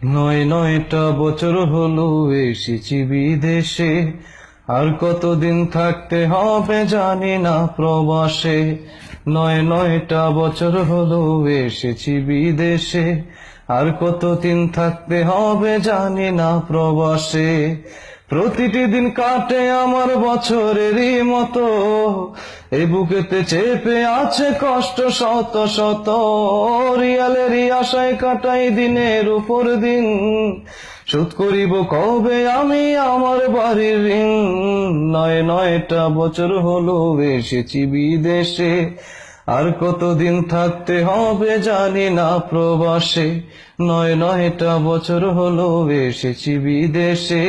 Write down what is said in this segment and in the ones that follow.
নয়টা বছর হলো এসেছি বিদেশে, আর কতদিন থাকতে হবে জানি না প্রবাসে। নয়টা বছর হলো এসেছি বিদেশে, আর কতদিন থাকতে হবে জানি না প্রবাসে। প্রতিটি দিন কাটে আমার বছরেরই মতো, এই বুকেতে চেপে আছে কষ্ট শত শত। রিয়ালেরই আশায় কাটাই দিনের উপর দিন, শোধ করিব কবে আমি আমার বাড়ির ঋণ। নয়টা বছর হলো এসেছি বিদেশে, আর কতদিন থাকতে হবে জানি না প্রবাসে। নয়টা বছর হলো এসেছি বিদেশে,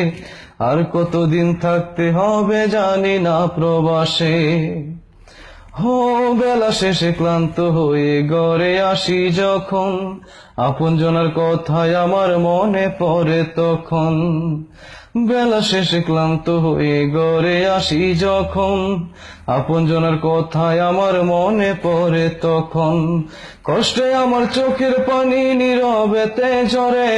আর কতদিন থাকতে হবে জানি না প্রবাসে। হো বেলা শেষে ক্লান্ত হয়ে ঘরে আসি যখন, আপনজনের কথায় আমার মনে পড়ে তখন। বেলা শেষে ক্লান্ত হয়ে ঘরে আসি যখন, আপনজনের কথায় আমার মনে পড়ে তখন। কষ্টে আমার চোখের পানি নীরবেতে ঝরে,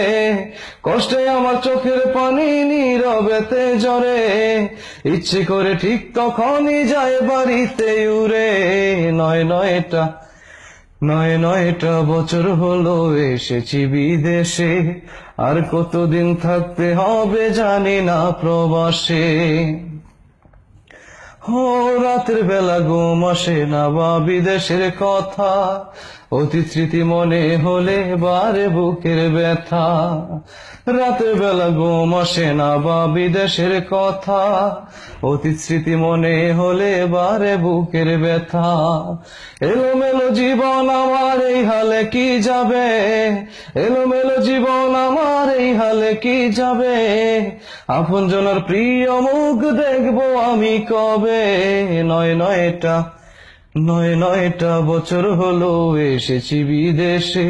কষ্টে আমার চোখের পানি নীরবেতে ঝরে। ইচ্ছে করে ঠিক তখনই যায় বাড়িতে উড়ে। নয়টা বছর হলো এসেছি বিদেশে, আর কতদিন থাকতে হবে জানি না প্রবাসে। ও রাতের বেলা ঘুম আসে না বা বিদেশের কথা, অতীত স্মৃতি মনে হলে বারে বুকের ব্যথা। রাতের বেলা ঘুম আসে না বা বিদেশের কথা, অতীত স্মৃতি মনে হলে বারে বুকের ব্যথা। এলোমেলো জীবন আমার এই হালে কি যাবে, এলোমেলো জীবন আমার এই হালে কি যাবে। আপনজনের প্রিয় মুখ দেখবো আমি কবে। নয়টা বছর হলো এসেছি বিদেশে,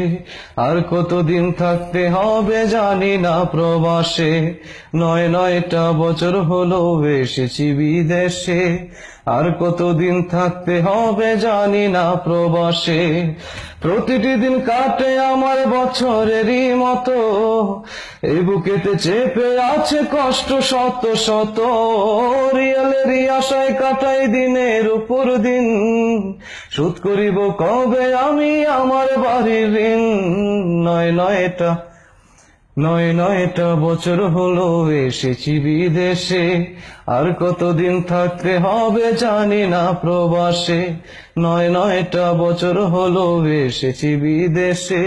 আর কতদিন থাকতে হবে জানি না প্রবাসে। নয়টা বছর হলো এসেছি বিদেশে, আর কতদিন থাকতে হবে জানি না প্রবাসে। প্রতিটি দিন কাটে আমার বছরেরই মতো, এই বুকেতে চেপে আছে কষ্ট শত শত। রিয়ালেরই আশায় কাটাই দিনের উপর দিন, শোধ করিব কবে আমি আমার বাড়ির ঋণ। নয়টা বছর হলো এসেছি বিদেশে, আর কতদিন থাকতে হবে জানি না প্রবাসে। নয়টা বছর হলো এসেছি বিদেশে,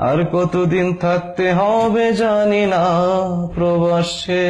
আর কতদিন থাকতে হবে জানি না প্রবাসে।